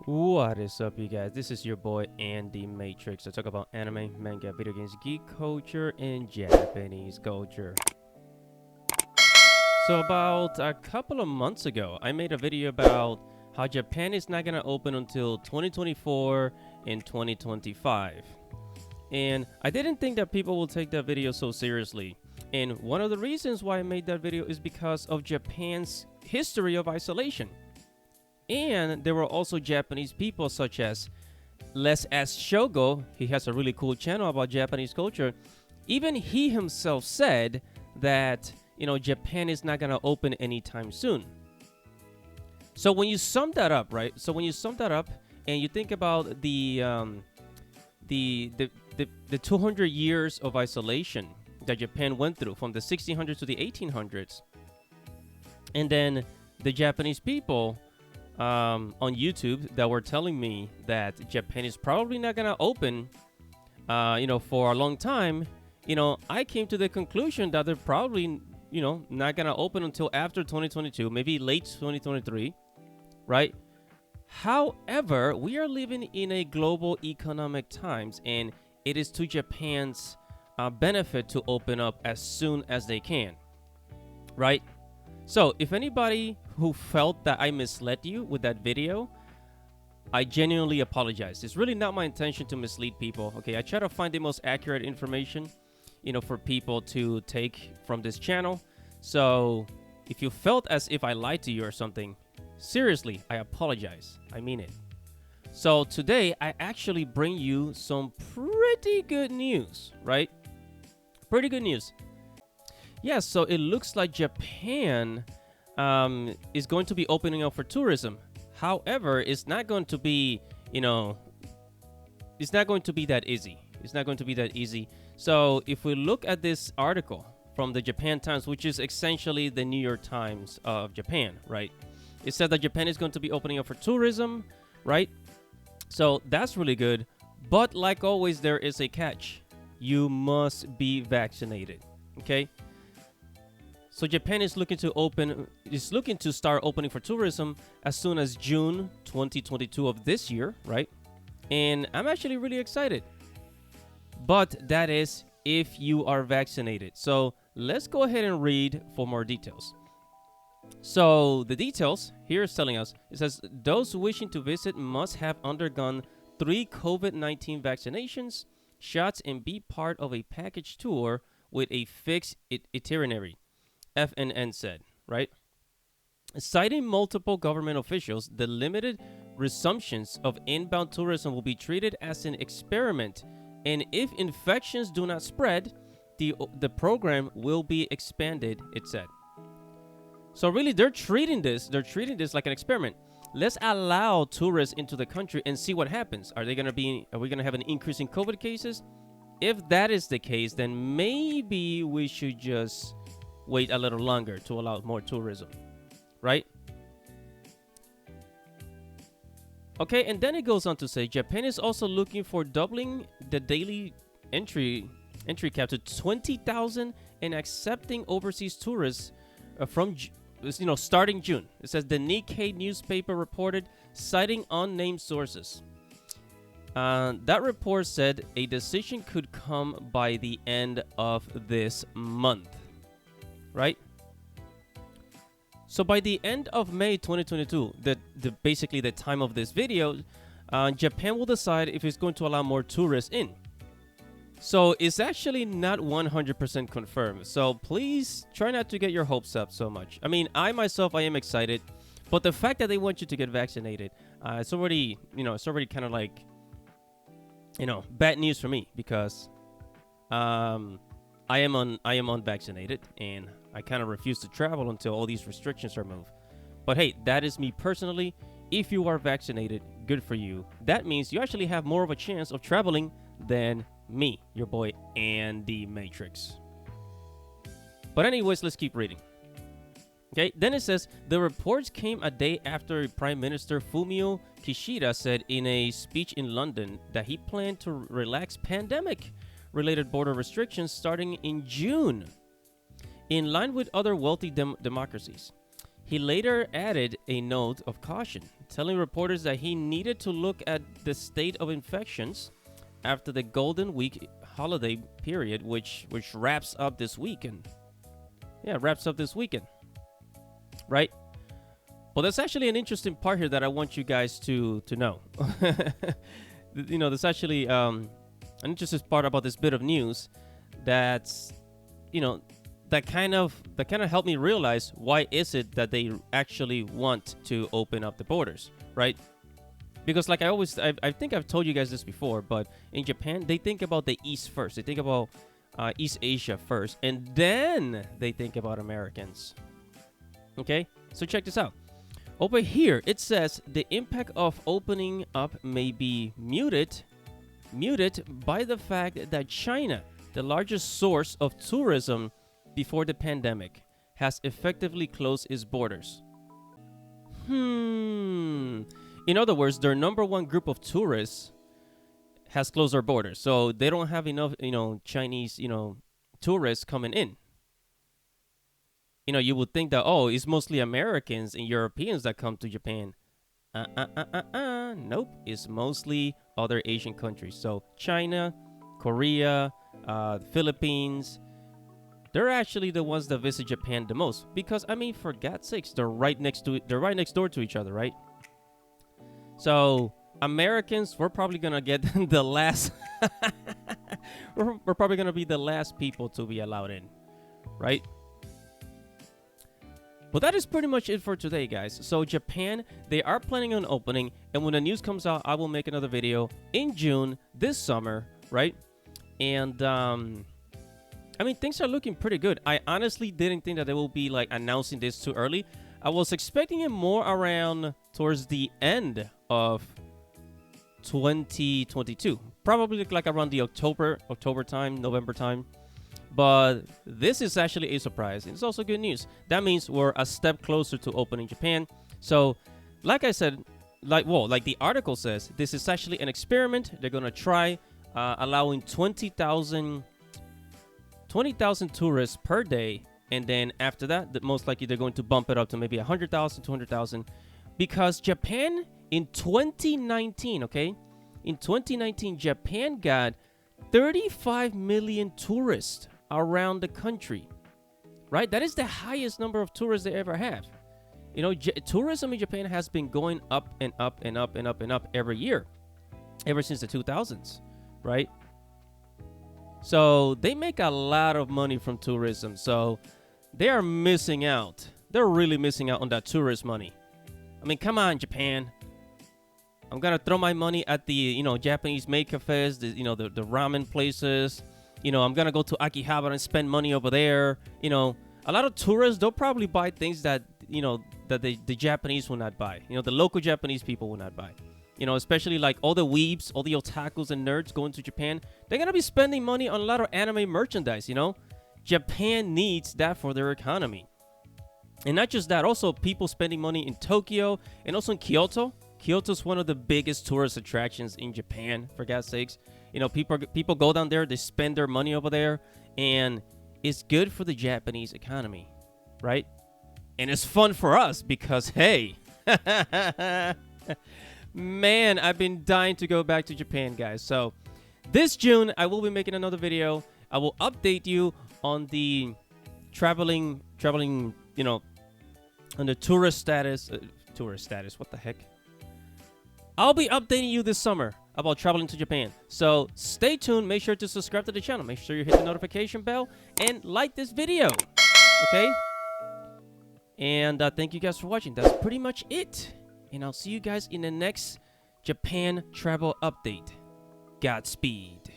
What is up, you guys? This is your boy Andy Matrix. I talk about anime, manga, video games, geek culture, and Japanese culture. So about a couple of months ago, I made a video about how Japan is not gonna open until 2024 and 2025. And I didn't think that people will take that video so seriously. And one of the reasons why I made that video is because of Japan's history of isolation. And there were also Japanese people such as Les S. Shogo. He has a really cool channel about Japanese culture. Even he himself said that, Japan is not going to open anytime soon. So when you sum that up, right? So when you sum that up and you think about the 200 years of isolation that Japan went through from the 1600s to the 1800s, and then the Japanese people on YouTube that were telling me that Japan is probably not gonna open, for a long time. I came to the conclusion that they're probably, not gonna open until after 2022, maybe late 2023, right? However, we are living in a global economic times, and it is to Japan's benefit to open up as soon as they can, right? So if anybody who felt that I misled you with that video, I genuinely apologize. It's really not my intention to mislead people. Okay, I try to find the most accurate information, for people to take from this channel. So if you felt as if I lied to you or something, seriously, I apologize. I mean it. So today, I actually bring you some pretty good news, right? Pretty good news. Yeah, so it looks like Japan is going to be opening up for tourism. However, it's not going to be, it's not going to be that easy. It's not going to be that easy. So if we look at this article from the Japan Times, which is essentially the New York Times of Japan, right? It said that Japan is going to be opening up for tourism, right? So that's really good. But like always, there is a catch. You must be vaccinated, okay? So Japan is looking to start opening for tourism as soon as June 2022 of this year, right? And I'm actually really excited. But that is if you are vaccinated. So let's go ahead and read for more details. So the details here is telling us, it says those wishing to visit must have undergone 3 COVID-19 vaccinations, shots, and be part of a package tour with a fixed itinerary. FNN said, right? Citing multiple government officials, the limited resumptions of inbound tourism will be treated as an experiment, and if infections do not spread, the program will be expanded, it said. So really, they're treating this like an experiment. Let's allow tourists into the country and see what happens. Are we going to have an increase in COVID cases? If that is the case, then maybe we should just wait a little longer to allow more tourism, right? Okay, and then it goes on to say Japan is also looking for doubling the daily entry cap to 20,000 and accepting overseas tourists from starting June. It says the Nikkei newspaper reported, citing unnamed sources. That report said a decision could come by the end of this month, right? So by the end of May 2022, basically the time of this video, Japan will decide if it's going to allow more tourists in. So it's actually not 100% confirmed. So please try not to get your hopes up so much. I mean, I am excited, but the fact that they want you to get vaccinated, it's already kind of like, bad news for me because I am unvaccinated and I kind of refuse to travel until all these restrictions are moved. But hey, that is me personally. If you are vaccinated, good for you. That means you actually have more of a chance of traveling than me, your boy Andy Matrix. But anyways, let's keep reading. Okay, then it says the reports came a day after Prime Minister Fumio Kishida said in a speech in London that he planned to relax pandemic-related border restrictions starting in June, in line with other wealthy democracies. He later added a note of caution, telling reporters that he needed to look at the state of infections after the Golden Week holiday period, which wraps up this weekend. Yeah, wraps up this weekend, right? Well, there's actually an interesting part here that I want you guys to know. There's actually an interesting part about this bit of news that's, that kind of helped me realize why is it that they actually want to open up the borders, right? Because like I think I've told you guys this before, but in Japan, they think about the East first. They think about East Asia first, and then they think about Americans. Okay, so check this out. Over here, it says the impact of opening up may be muted by the fact that China, the largest source of tourism before the pandemic, has effectively closed its borders. In other words, their number one group of tourists has closed their borders. So they don't have enough, Chinese, tourists coming in. You would think that, it's mostly Americans and Europeans that come to Japan. Nope. It's mostly other Asian countries. So China, Korea, Philippines, they're actually the ones that visit Japan the most. Because, for God's sakes, they're right next door to each other, right? So Americans, we're probably going to get the last... we're probably going to be the last people to be allowed in, right? But that is pretty much it for today, guys. So Japan, they are planning on opening, and when the news comes out, I will make another video in June this summer, right? And things are looking pretty good. I honestly didn't think that they will be like announcing this too early. I was expecting it more around towards the end of 2022, probably like around the October time, November time. But this is actually a surprise. It's also good news. That means we're a step closer to opening Japan. So, like I said, like the article says, this is actually an experiment. They're going to try allowing 20,000 tourists per day. And then after that, most likely they're going to bump it up to maybe 100,000, 200,000. Because Japan in 2019, okay? In 2019, Japan got 35 million tourists around the country, right? That is the highest number of tourists they ever have. Tourism in Japan has been going up and up and up and up and up every year, ever since the 2000s, right? So they make a lot of money from tourism. So they are missing out. They're really missing out on that tourist money. Come on, Japan. I'm gonna throw my money at the Japanese maid cafes, the ramen places. I'm gonna go to Akihabara and spend money over there. A lot of tourists, they'll probably buy things that that the Japanese will not buy. The local Japanese people will not buy. Especially like all the weebs, all the otakus and nerds going to Japan. They're gonna be spending money on a lot of anime merchandise. Japan needs that for their economy, and not just that. Also, people spending money in Tokyo and also in Kyoto. Kyoto's one of the biggest tourist attractions in Japan, for God's sakes. People go down there, they spend their money over there, and it's good for the Japanese economy, right? And it's fun for us because, hey, man, I've been dying to go back to Japan, guys. So this June, I will be making another video. I will update you on the traveling, on the tourist status. What the heck? I'll be updating you this summer about traveling to Japan. So stay tuned. Make sure to subscribe to the channel. Make sure you hit the notification bell and like this video. Okay? And thank you guys for watching. That's pretty much it. And I'll see you guys in the next Japan travel update. Godspeed.